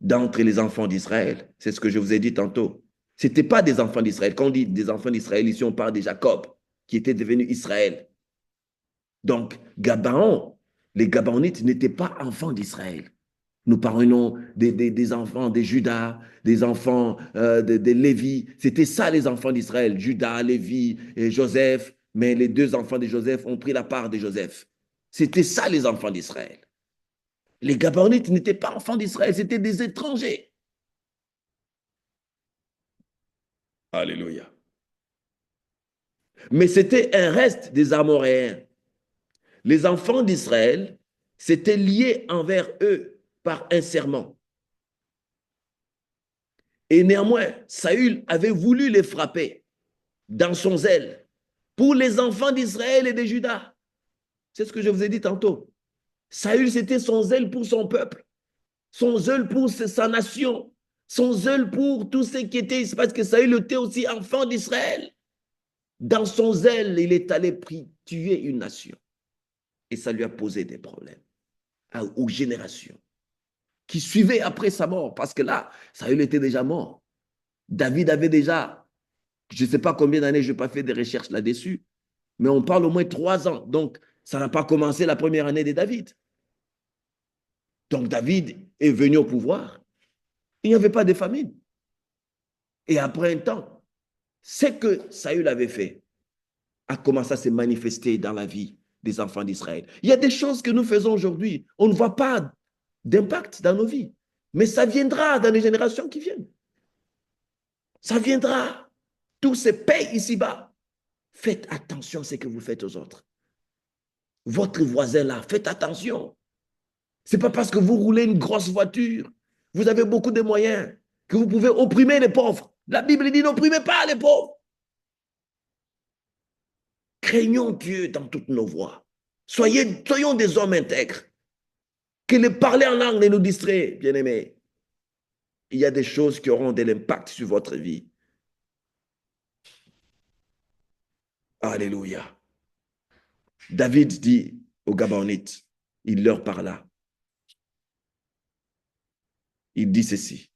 d'entre les enfants d'Israël. C'est ce que je vous ai dit tantôt. Ce n'étaient pas des enfants d'Israël. Quand on dit des enfants d'Israël, ici on parle de Jacob, qui était devenu Israël. Donc, Gabaon, les Gabaonites n'étaient pas enfants d'Israël. Nous parlons des enfants de Judas, des enfants de Lévi. C'était ça les enfants d'Israël, Judas, Lévi et Joseph. Mais les deux enfants de Joseph ont pris la part de Joseph. C'était ça les enfants d'Israël. Les Gabaonites n'étaient pas enfants d'Israël, c'était des étrangers. Alléluia. Mais c'était un reste des Amoréens. Les enfants d'Israël s'étaient liés envers eux par un serment. Et néanmoins, Saül avait voulu les frapper dans son zèle pour les enfants d'Israël et de Juda. C'est ce que je vous ai dit tantôt. Saül, c'était son zèle pour son peuple, son zèle pour sa nation, son zèle pour tout ce qui était, parce que Saül était aussi enfant d'Israël. Dans son zèle, il est allé tuer une nation. Et ça lui a posé des problèmes aux générations qui suivaient après sa mort. Parce que là, Saül était déjà mort. David avait déjà, je ne sais pas combien d'années, je n'ai pas fait des recherches là-dessus, mais on parle au moins 3 ans. Donc, ça n'a pas commencé la première année de David. Donc, David est venu au pouvoir. Il n'y avait pas de famine. Et après un temps, ce que Saül avait fait a commencé à se manifester dans la vie des enfants d'Israël. Il y a des choses que nous faisons aujourd'hui. On ne voit pas d'impact dans nos vies. Mais ça viendra dans les générations qui viennent. Ça viendra. Tout se paye ici-bas. Faites attention à ce que vous faites aux autres. Votre voisin là, faites attention. Ce n'est pas parce que vous roulez une grosse voiture, vous avez beaucoup de moyens, que vous pouvez opprimer les pauvres. La Bible dit n'opprimez pas les pauvres. Craignons Dieu dans toutes nos voies. Soyons des hommes intègres. Que le parler en langue ne nous distrait, bien-aimés. Il y a des choses qui auront de l'impact sur votre vie. Alléluia. David dit aux Gabaonites, il leur parla. Il dit ceci.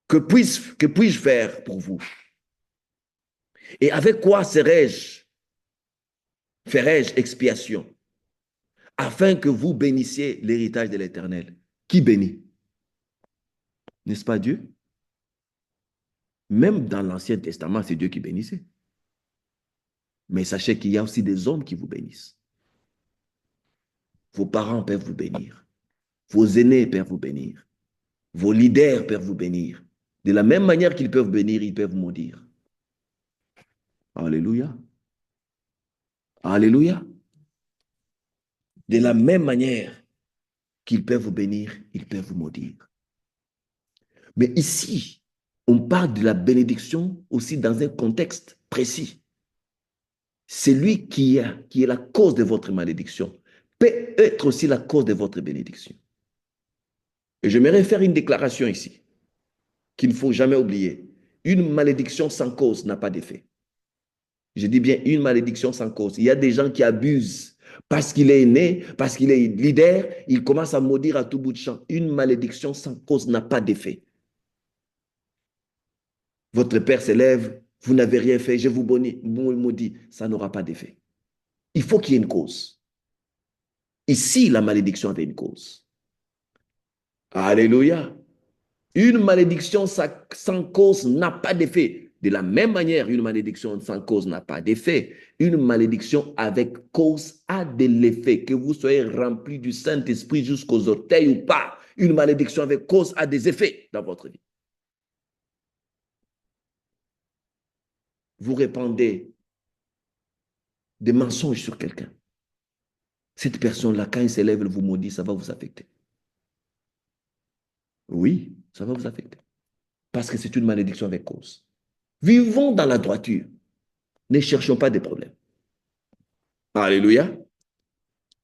Que puis-je faire pour vous? Et avec quoi ferai-je expiation afin que vous bénissiez l'héritage de l'Éternel? Qui bénit? N'est-ce pas Dieu? Même dans l'Ancien Testament, c'est Dieu qui bénissait. Mais sachez qu'il y a aussi des hommes qui vous bénissent. Vos parents peuvent vous bénir. Vos aînés peuvent vous bénir. Vos leaders peuvent vous bénir. De la même manière qu'ils peuvent bénir, ils peuvent maudire. Alléluia. Alléluia. De la même manière qu'ils peuvent vous bénir, ils peuvent vous maudire. Mais ici, on parle de la bénédiction aussi dans un contexte précis. Celui qui est la cause de votre malédiction peut être aussi la cause de votre bénédiction. Et j'aimerais faire une déclaration ici, qu'il ne faut jamais oublier. Une malédiction sans cause n'a pas d'effet. Je dis bien une malédiction sans cause. Il y a des gens qui abusent parce qu'il est né, parce qu'il est leader, il commence à maudire à tout bout de champ. Une malédiction sans cause n'a pas d'effet. Votre père s'élève, vous n'avez rien fait, je vous maudis, ça n'aura pas d'effet. Il faut qu'il y ait une cause. Ici, la malédiction avait une cause. Alléluia. Une malédiction sans cause n'a pas d'effet. De la même manière, une malédiction sans cause n'a pas d'effet. Une malédiction avec cause a de l'effet. Que vous soyez rempli du Saint-Esprit jusqu'aux orteils ou pas, une malédiction avec cause a des effets dans votre vie. Vous répandez des mensonges sur quelqu'un. Cette personne-là, quand il s'élève, elle vous maudit, ça va vous affecter. Oui, ça va vous affecter. Parce que c'est une malédiction avec cause. Vivons dans la droiture. Ne cherchons pas des problèmes. Alléluia.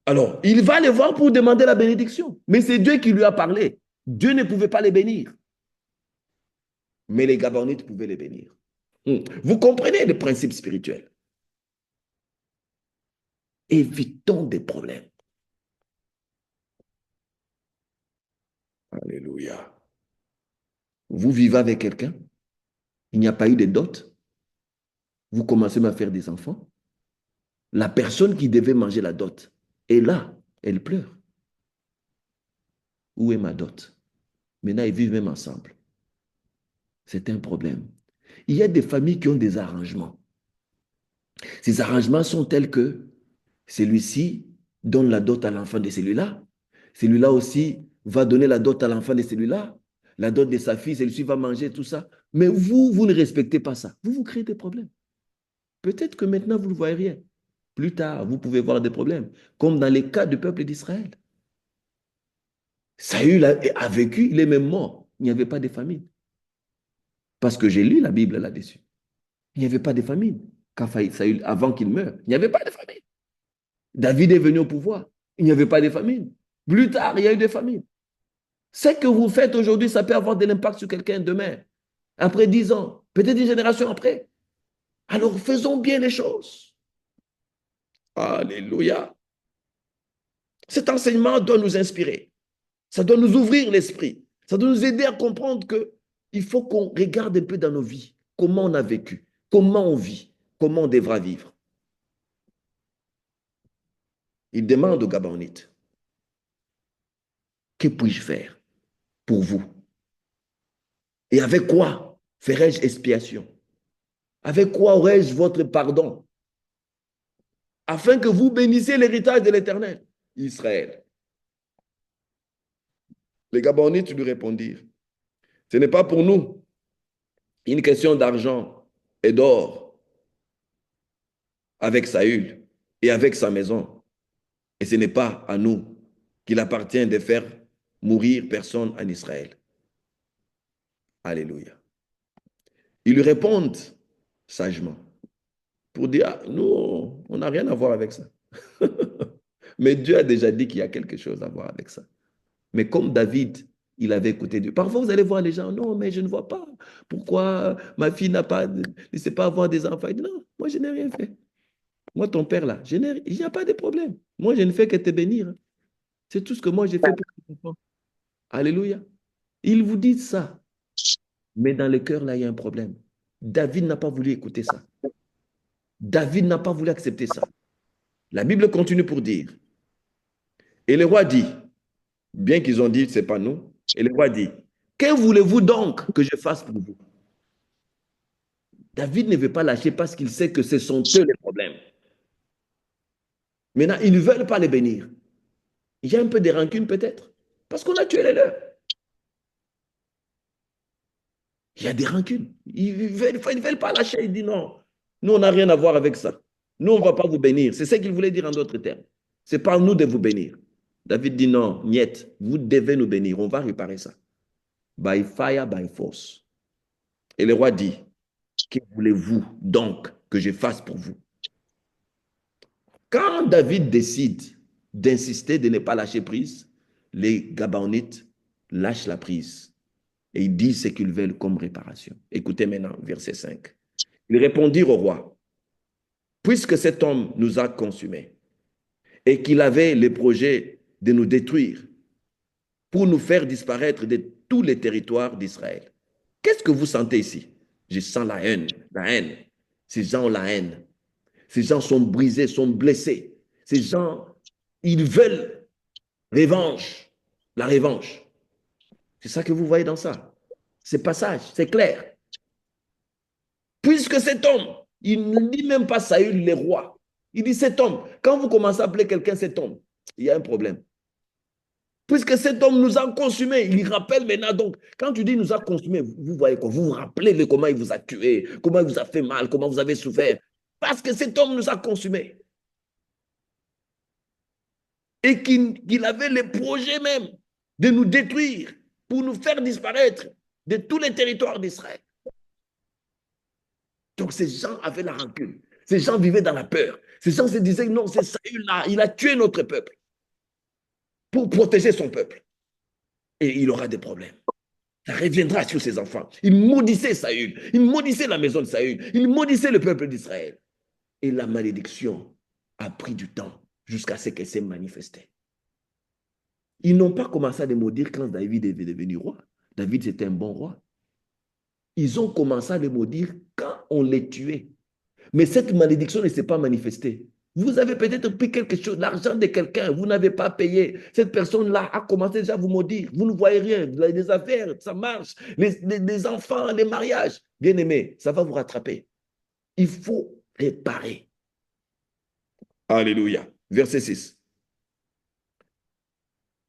Alors, il va les voir pour demander la bénédiction. Mais c'est Dieu qui lui a parlé. Dieu ne pouvait pas les bénir. Mais les Gabonites pouvaient les bénir. Vous comprenez le principe spirituel. Évitons des problèmes. Alléluia. Vous vivez avec quelqu'un, il n'y a pas eu de dot, vous commencez à faire des enfants, la personne qui devait manger la dot est là, elle pleure. Où est ma dot? Maintenant, ils vivent même ensemble. C'est un problème. Il y a des familles qui ont des arrangements. Ces arrangements sont tels que celui-ci donne la dot à l'enfant de celui-là. Celui-là aussi va donner la dot à l'enfant de celui-là. La dot de sa fille, celui-ci va manger tout ça. Mais vous ne respectez pas ça. Vous créez des problèmes. Peut-être que maintenant, vous ne voyez rien. Plus tard, vous pouvez voir des problèmes. Comme dans les cas du peuple d'Israël. Saül a vécu, il est même mort. Il n'y avait pas de famine. Parce que j'ai lu la Bible là-dessus. Il n'y avait pas de famine. Quand Saül, avant qu'il meure, il n'y avait pas de famine. David est venu au pouvoir. Il n'y avait pas de famine. Plus tard, il y a eu des famines. Ce que vous faites aujourd'hui, ça peut avoir de l'impact sur quelqu'un demain. Après 10 ans, peut-être une génération après. Alors faisons bien les choses. Alléluia. Cet enseignement doit nous inspirer. Ça doit nous ouvrir l'esprit. Ça doit nous aider à comprendre qu'il faut qu'on regarde un peu dans nos vies. Comment on a vécu. Comment on vit. Comment on devra vivre. Il demande aux Gabonites, que puis-je faire pour vous? Et avec quoi ferai-je expiation? Avec quoi aurai-je votre pardon? Afin que vous bénissiez l'héritage de l'Éternel, Israël. Les Gabonites lui répondirent, ce n'est pas pour nous une question d'argent et d'or avec Saül et avec sa maison. Et ce n'est pas à nous qu'il appartient de faire mourir personne en Israël. Alléluia. Ils lui répondent sagement pour dire, ah, nous, on n'a rien à voir avec ça. Mais Dieu a déjà dit qu'il y a quelque chose à voir avec ça. Mais comme David, il avait écouté Dieu. Parfois, vous allez voir les gens, non, mais je ne vois pas. Pourquoi ma fille ne sait pas avoir des enfants? Il dit, non, moi, je n'ai rien fait. Moi, ton père, là, il n'y a pas de problème. Moi, je ne fais que te bénir. C'est tout ce que moi, j'ai fait pour tes enfants. Alléluia. Il vous dit ça. Mais dans le cœur, là, il y a un problème. David n'a pas voulu écouter ça. David n'a pas voulu accepter ça. La Bible continue pour dire, et le roi dit, bien qu'ils ont dit, ce n'est pas nous, et le roi dit, que voulez-vous donc que je fasse pour vous? David ne veut pas lâcher parce qu'il sait que ce sont eux les problèmes. Maintenant, ils ne veulent pas les bénir. Il y a un peu de rancune peut-être, parce qu'on a tué les leurs. Il y a des rancunes. Ils ne veulent pas lâcher. Ils disent non, nous, on n'a rien à voir avec ça. Nous, on ne va pas vous bénir. C'est ce qu'il voulait dire en d'autres termes. Ce n'est pas à nous de vous bénir. David dit non, niet, vous devez nous bénir. On va réparer ça. By fire, by force. Et le roi dit, que voulez-vous donc que je fasse pour vous? Quand David décide d'insister, de ne pas lâcher prise, les Gabonites lâchent la prise et ils disent ce qu'ils veulent comme réparation. Écoutez maintenant, verset 5. Ils répondirent au roi, puisque cet homme nous a consumés et qu'il avait le projet de nous détruire pour nous faire disparaître de tous les territoires d'Israël. Qu'est-ce que vous sentez ici? Je sens la haine, la haine. Ces gens ont la haine. Ces gens sont brisés, sont blessés. Ces gens, ils veulent revanche, la revanche. C'est ça que vous voyez dans ça. Ce passage, c'est clair. Puisque cet homme, il ne dit même pas Saül les rois. Il dit cet homme. Quand vous commencez à appeler quelqu'un cet homme, il y a un problème. Puisque cet homme nous a consumés, il rappelle maintenant. Donc, quand tu dis nous a consumés, vous voyez quoi? Vous vous rappelez de comment il vous a tué, comment il vous a fait mal, comment vous avez souffert. Parce que cet homme nous a consumés. Et qu'il avait les projets même de nous détruire pour nous faire disparaître de tous les territoires d'Israël. Donc ces gens avaient la rancune. Ces gens vivaient dans la peur. Ces gens se disaient, non, c'est Saül-là, il a tué notre peuple pour protéger son peuple. Et il aura des problèmes. Ça reviendra sur ses enfants. Il maudissait Saül, il maudissait la maison de Saül, il maudissait le peuple d'Israël. Et la malédiction a pris du temps jusqu'à ce qu'elle s'est manifestée. Ils n'ont pas commencé à les maudire quand David est devenu roi. David, c'était un bon roi. Ils ont commencé à les maudire quand on les tuait. Mais cette malédiction ne s'est pas manifestée. Vous avez peut-être pris quelque chose, l'argent de quelqu'un, vous n'avez pas payé. Cette personne-là a commencé déjà à vous maudire. Vous ne voyez rien. Les affaires, ça marche. Les enfants, les mariages. Bien aimé, ça va vous rattraper. Il faut réparer. Alléluia. Verset 6.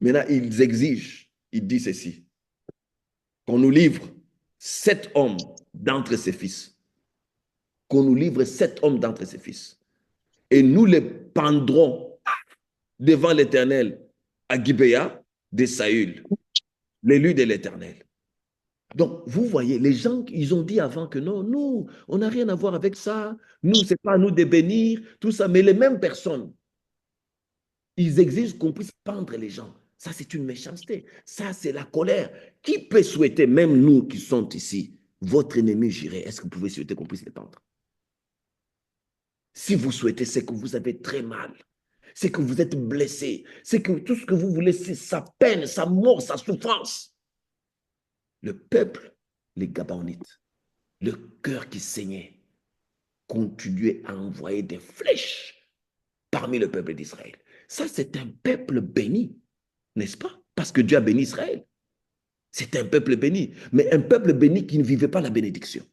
Maintenant, ils exigent, il dit ceci, qu'on nous livre 7 hommes d'entre ses fils. Qu'on nous livre 7 hommes d'entre ses fils. Et nous les pendrons devant l'Éternel à Gibéa de Saül, l'élu de l'Éternel. Donc, vous voyez, les gens, ils ont dit avant que non, nous, on n'a rien à voir avec ça. Nous, ce n'est pas à nous de bénir, tout ça. Mais les mêmes personnes, ils exigent qu'on puisse pendre les gens. Ça, c'est une méchanceté. Ça, c'est la colère. Qui peut souhaiter, même nous qui sommes ici, votre ennemi j'irai, est-ce que vous pouvez souhaiter qu'on puisse les pendre? Si vous souhaitez, c'est que vous avez très mal. C'est que vous êtes blessé. C'est que tout ce que vous voulez, c'est sa peine, sa mort, sa souffrance. Le peuple, les Gabaonites, le cœur qui saignait, continuait à envoyer des flèches parmi le peuple d'Israël. Ça, c'est un peuple béni, n'est-ce pas? Parce que Dieu a béni Israël. C'est un peuple béni, mais un peuple béni qui ne vivait pas la bénédiction.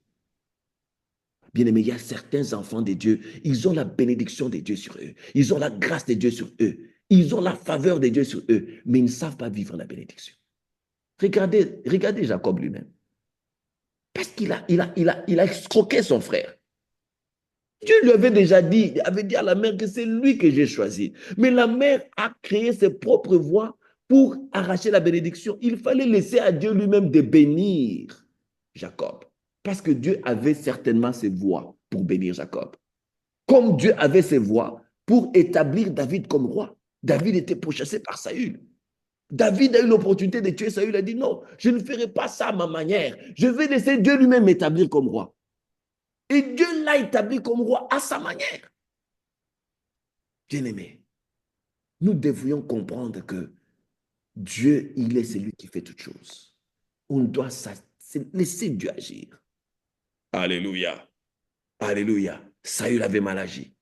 Bien-aimé, il y a certains enfants de Dieu, ils ont la bénédiction de Dieu sur eux. Ils ont la grâce de Dieu sur eux. Ils ont la faveur de Dieu sur eux, mais ils ne savent pas vivre la bénédiction. Regardez Jacob lui-même. Parce qu'il a escroqué son frère. Dieu lui avait déjà dit, avait dit à la mère que c'est lui que j'ai choisi. Mais la mère a créé ses propres voies pour arracher la bénédiction. Il fallait laisser à Dieu lui-même de bénir Jacob. Parce que Dieu avait certainement ses voies pour bénir Jacob. Comme Dieu avait ses voies pour établir David comme roi. David était pourchassé par Saül. David a eu l'opportunité de tuer Saül. Il a dit non, je ne ferai pas ça à ma manière. Je vais laisser Dieu lui-même m'établir comme roi. Et Dieu l'a établi comme roi à sa manière. Bien-aimé, nous devrions comprendre que Dieu, il est celui qui fait toutes choses. On doit laisser Dieu agir. Alléluia. Alléluia. Saül avait mal agi.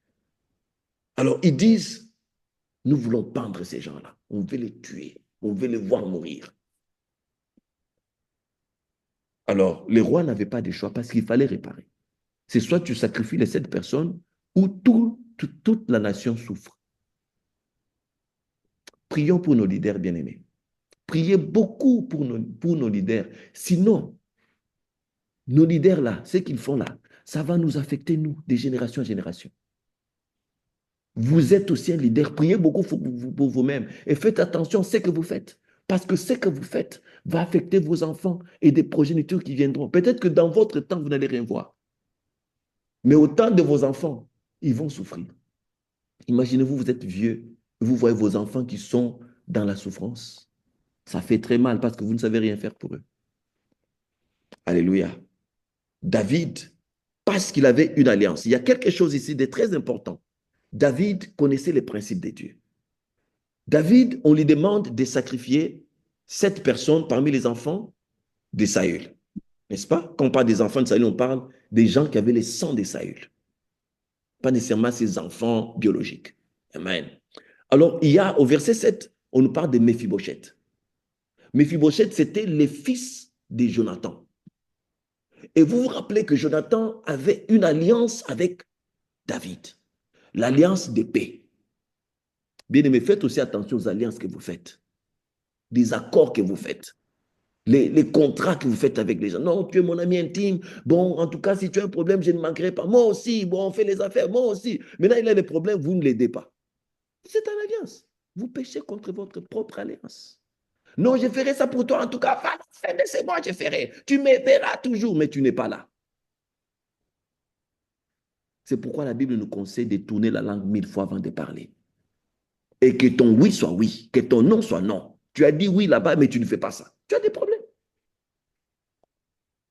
Alors, ils disent, nous voulons pendre ces gens-là. On veut les tuer. On veut les voir mourir. Alors, les rois n'avaient pas de choix parce qu'il fallait réparer. C'est soit tu sacrifies les 7 personnes ou toute la nation souffre. Prions pour nos leaders bien-aimés. Priez beaucoup pour nos leaders. Sinon, nos leaders là, ce qu'ils font là, ça va nous affecter, nous, de génération en génération. Vous êtes aussi un leader. Priez beaucoup pour vous-même et faites attention à ce que vous faites. Parce que ce que vous faites va affecter vos enfants et des progénitures qui viendront. Peut-être que dans votre temps, vous n'allez rien voir. Mais au temps de vos enfants, ils vont souffrir. Imaginez-vous, vous êtes vieux, vous voyez vos enfants qui sont dans la souffrance. Ça fait très mal parce que vous ne savez rien faire pour eux. Alléluia. David, parce qu'il avait une alliance. Il y a quelque chose ici de très important. David connaissait les principes de Dieu. David, on lui demande de sacrifier 7 personnes parmi les enfants de Saül. N'est-ce pas? Quand on parle des enfants de Saül, on parle des gens qui avaient le sang de Saül. Pas nécessairement ses enfants biologiques. Amen. Alors, il y a au verset 7, on nous parle de Méphibosheth. Méphibosheth, c'était le fils de Jonathan. Et vous vous rappelez que Jonathan avait une alliance avec David, l'alliance de paix. Bien aimé, faites aussi attention aux alliances que vous faites, des accords que vous faites, les contrats que vous faites avec les gens. Non, tu es mon ami intime. Bon, en tout cas, si tu as un problème, je ne manquerai pas. Moi aussi, bon, on fait les affaires, moi aussi. Maintenant, il a des problèmes, vous ne l'aidez pas. C'est une alliance. Vous péchez contre votre propre alliance. Non, je ferai ça pour toi. En tout cas, à la fin de ces mois, je ferai. Tu me verras toujours, mais tu n'es pas là. C'est pourquoi la Bible nous conseille de tourner la langue 1000 fois avant de parler. Et que ton oui soit oui, que ton non soit non. Tu as dit oui là-bas, mais tu ne fais pas ça. Tu as des problèmes.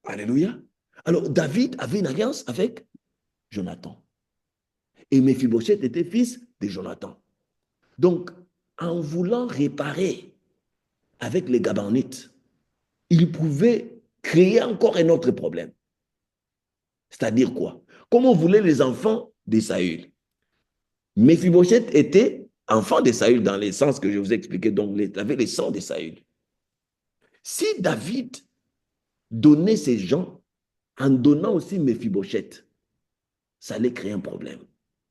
Alléluia. Alors, David avait une alliance avec Jonathan. Et Méphibosheth était fils de Jonathan. Donc, en voulant réparer avec les Gabonites, il pouvait créer encore un autre problème. C'est-à-dire quoi? Comme on voulait les enfants de Saül. Méphibosheth était enfant de Saül dans les sens que je vous ai expliqué, donc il avait les sangs de Saül. Si David donnait ces gens en donnant aussi Méphibosheth, ça allait créer un problème.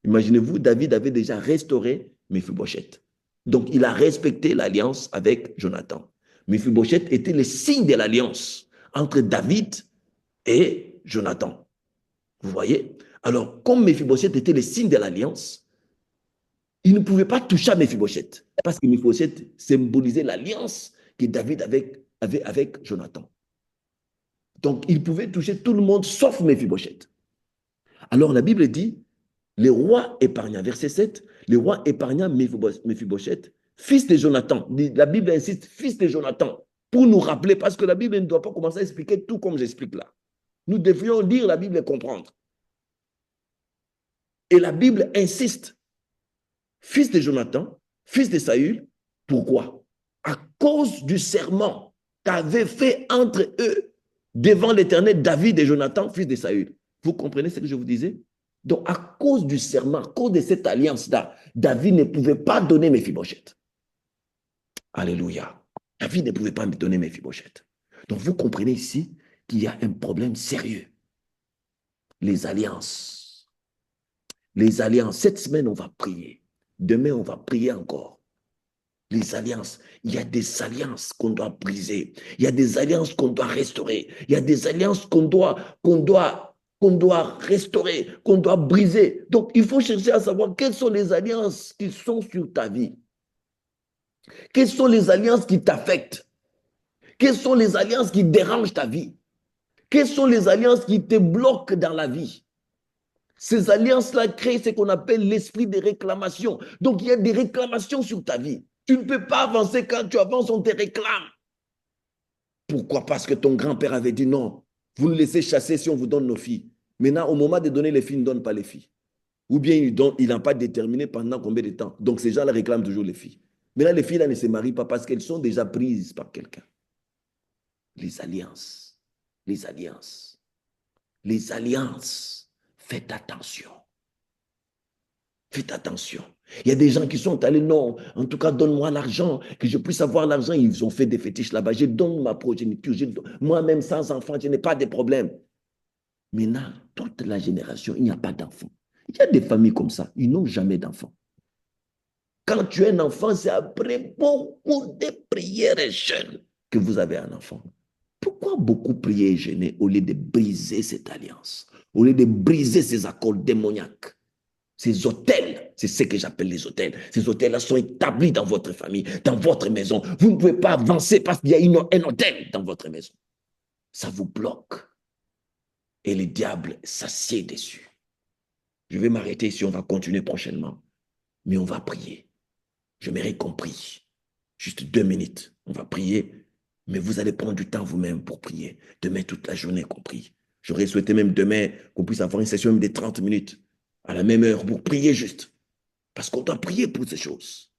Imaginez-vous, David avait déjà restauré Méphibosheth. Donc, il a respecté l'alliance avec Jonathan. Méphibosheth était le signe de l'alliance entre David et Jonathan. Vous voyez? Alors, comme Méphibosheth était le signe de l'alliance, il ne pouvait pas toucher à Méphibosheth parce que Méphibosheth symbolisait l'alliance que David avait avec Jonathan. Donc, il pouvait toucher tout le monde sauf Méphibosheth. Alors, la Bible dit, le roi épargna, verset 7, le roi épargna Méphibosheth, fils de Jonathan. La Bible insiste, fils de Jonathan, pour nous rappeler, parce que la Bible ne doit pas commencer à expliquer tout comme j'explique là. Nous devrions lire la Bible et comprendre. Et la Bible insiste, fils de Jonathan, fils de Saül, pourquoi? À cause du serment qu'avait fait entre eux devant l'Éternel David et Jonathan, fils de Saül. Vous comprenez ce que je vous disais? Donc, à cause du serment, à cause de cette alliance-là, David ne pouvait pas donner Méphibosheth. Alléluia. David ne pouvait pas me donner Méphibosheth. Donc, vous comprenez ici qu'il y a un problème sérieux. Les alliances. Les alliances. Cette semaine, on va prier. Demain, on va prier encore. Les alliances. Il y a des alliances qu'on doit briser. Il y a des alliances qu'on doit restaurer. Il y a des alliances qu'on doit restaurer, qu'on doit briser. Donc, il faut chercher à savoir quelles sont les alliances qui sont sur ta vie. Quelles sont les alliances qui t'affectent? Quelles sont les alliances qui dérangent ta vie? Quelles sont les alliances qui te bloquent dans la vie? Ces alliances-là créent ce qu'on appelle l'esprit de réclamation. Donc, il y a des réclamations sur ta vie. Tu ne peux pas avancer quand tu avances, on te réclame. Pourquoi? Parce que ton grand-père avait dit non, vous nous laissez chasser si on vous donne nos filles. Maintenant, au moment de donner les filles, il ne donne pas les filles. Ou bien il n'a pas déterminé pendant combien de temps. Donc, ces gens-là réclament toujours les filles. Maintenant, les filles-là ne se marient pas parce qu'elles sont déjà prises par quelqu'un. Les alliances, les alliances, les alliances. Faites attention. Faites attention. Il y a des gens qui sont allés, non, en tout cas, donne-moi l'argent, que je puisse avoir l'argent. Ils ont fait des fétiches là-bas. Je donne ma progéniture. Moi-même, sans enfant, je n'ai pas de problème. Maintenant, toute la génération, il n'y a pas d'enfants. Il y a des familles comme ça, ils n'ont jamais d'enfants. Quand tu es un enfant, c'est après beaucoup de prières et jeûnes que vous avez un enfant. Pourquoi beaucoup prier et jeûner au lieu de briser cette alliance, au lieu de briser ces accords démoniaques? Ces hôtels, c'est ce que j'appelle les hôtels. Ces hôtels-là sont établis dans votre famille, dans votre maison. Vous ne pouvez pas avancer parce qu'il y a un hôtel dans votre maison. Ça vous bloque. Et le diable s'assied dessus. Je vais m'arrêter ici, on va continuer prochainement. Mais on va prier. Je m'aurais compris. Juste 2 minutes. On va prier. Mais vous allez prendre du temps vous-même pour prier. Demain, toute la journée compris. J'aurais souhaité même demain qu'on puisse avoir une session de 30 minutes à la même heure pour prier juste. Parce qu'on doit prier pour ces choses.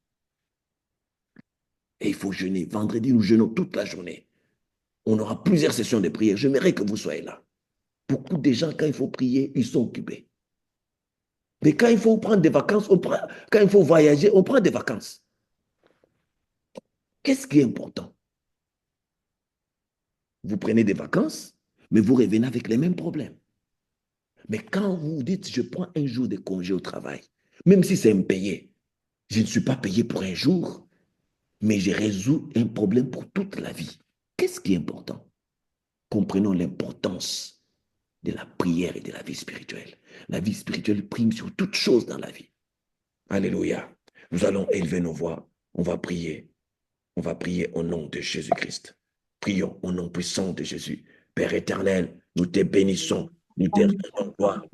Et il faut jeûner. Vendredi, nous jeûnons toute la journée. On aura plusieurs sessions de prière. J'aimerais que vous soyez là. Beaucoup de gens, quand il faut prier, ils sont occupés. Mais quand il faut prendre des vacances, quand il faut voyager, on prend des vacances. Qu'est-ce qui est important? Vous prenez des vacances, mais vous revenez avec les mêmes problèmes. Mais quand vous dites, je prends un jour de congé au travail, même si c'est impayé, je ne suis pas payé pour un jour, mais je résous un problème pour toute la vie. Qu'est-ce qui est important? Comprenons l'importance de la prière et de la vie spirituelle. La vie spirituelle prime sur toute chose dans la vie. Alléluia. Nous allons élever nos voix. On va prier. On va prier au nom de Jésus-Christ. Prions au nom puissant de Jésus. Père éternel, nous te bénissons. Nous te rendons gloire.